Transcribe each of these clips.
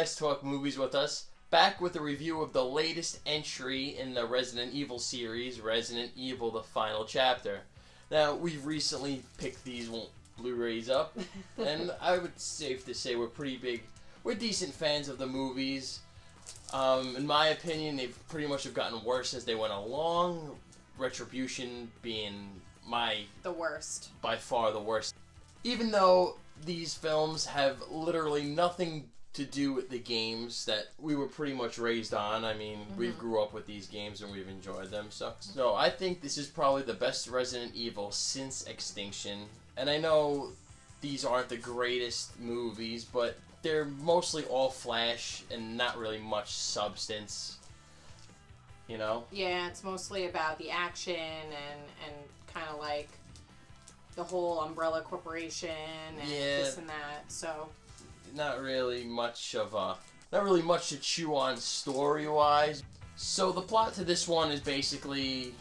guys, talk movies with us. Back with a review of the latest entry in the Resident Evil series, Resident Evil The Final Chapter. Now, we've recently picked these Blu-rays up, and I would safe to say we're decent fans of the movies. In my opinion, they've pretty much have gotten worse as they went along. Retribution being the worst. By far the worst. Even though these films have literally nothing to do with the games that we were pretty much raised on. I mean, we grew up with these games and we've enjoyed them. So I think this is probably the best Resident Evil since Extinction. And I know these aren't the greatest movies, but they're mostly all flash and not really much substance. You know? Yeah, it's mostly about the action and kind of like the whole Umbrella Corporation and this and that. So not really much to chew on story-wise. So the plot to this one is basically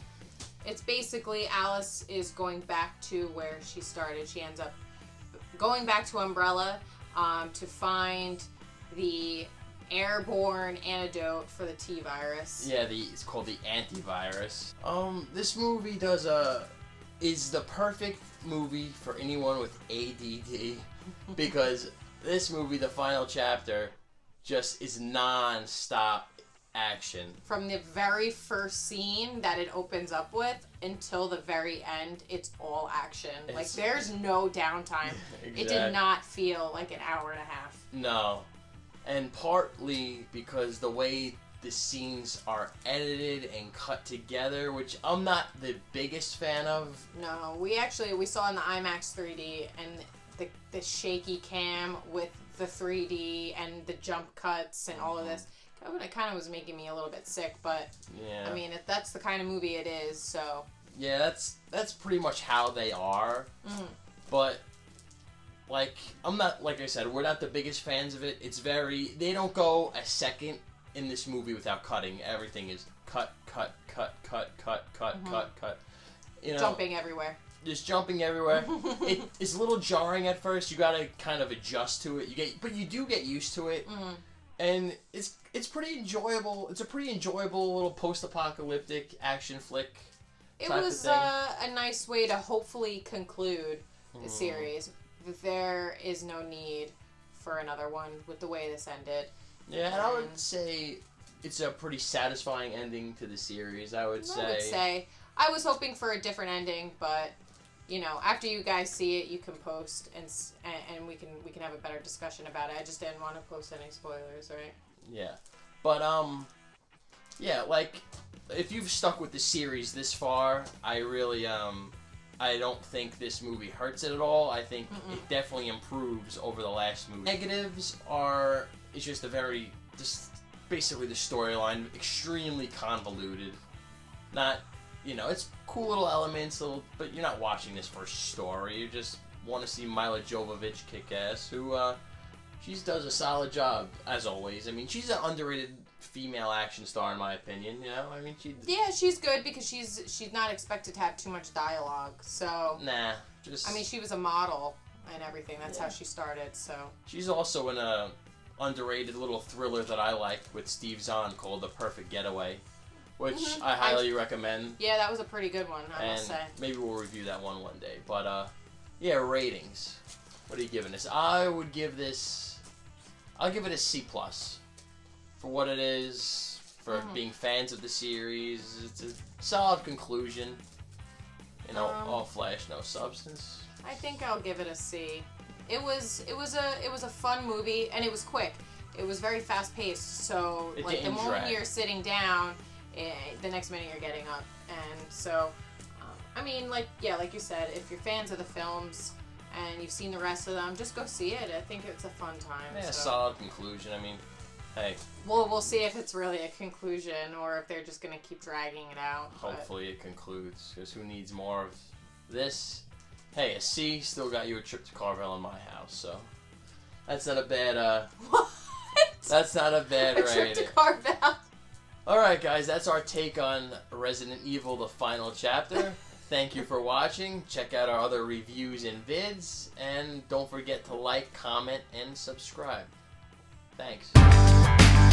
Alice is going back to where she started. She ends up going back to Umbrella to find the airborne antidote for the T-virus. Yeah, it's called the antivirus. This movie is the perfect movie for anyone with ADD because this movie, The Final Chapter, just is non-stop action. From the very first scene that it opens up with until the very end, it's all action. There's no downtime. Exactly. It did not feel like an hour and a half. No. And partly because the way the scenes are edited and cut together, which I'm not the biggest fan of. No, we saw in the IMAX 3D and the shaky cam with the 3D and the jump cuts and all of this. It kind of was making me a little bit sick, but yeah. I mean, if that's the kind of movie it is, so. Yeah, that's pretty much how they are. But I'm not, like I said, we're not the biggest fans of it. They don't go a second in this movie without cutting. Everything is cut. You know, jumping everywhere. Just jumping everywhere. It's a little jarring at first. You gotta kind of adjust to it. But you do get used to it. And it's pretty enjoyable. It's a pretty enjoyable little post-apocalyptic action flick. It was a nice way to hopefully conclude the series. There is no need for another one with the way this ended. Yeah, and I would say it's a pretty satisfying ending to the series. I would say I was hoping for a different ending, but after you guys see it, you can post and we can have a better discussion about it. I just didn't want to post any spoilers, right? Yeah, but if you've stuck with the series this far, I really I don't think this movie hurts it at all. I think it definitely improves over the last movie. Negatives are it's just basically the storyline extremely convoluted. Not. It's cool little elements, but you're not watching this for story. You just want to see Mila Jovovich kick ass, who she does a solid job as always. I mean, she's an underrated female action star in my opinion. I mean, she's good because she's not expected to have too much dialogue. So she was a model and everything. That's how she started. So she's also in a underrated little thriller that I like with Steve Zahn called The Perfect Getaway. Which I highly recommend. Yeah, that was a pretty good one, I must say. Maybe we'll review that one day. But, ratings. What are you giving this? I'll give it a C+. For what it is, for being fans of the series. It's a solid conclusion. All flash, no substance. I think I'll give it a C. It was a fun movie, and it was quick. It was very fast-paced, so the moment you're sitting down, the next minute you're getting up. And so like you said, if you're fans of the films and you've seen the rest of them, just go see it. I think it's a fun time. Yeah, solid conclusion. I mean, hey, we'll see if it's really a conclusion or if they're just gonna keep dragging it out. Hopefully it concludes, because who needs more of this? Hey, a C still got you a trip to Carvel in my house, so that's not a bad what? That's not a bad rating. A trip to Carvel. Alright guys, that's our take on Resident Evil The Final Chapter. Thank you for watching. Check out our other reviews and vids. And don't forget to like, comment, and subscribe. Thanks.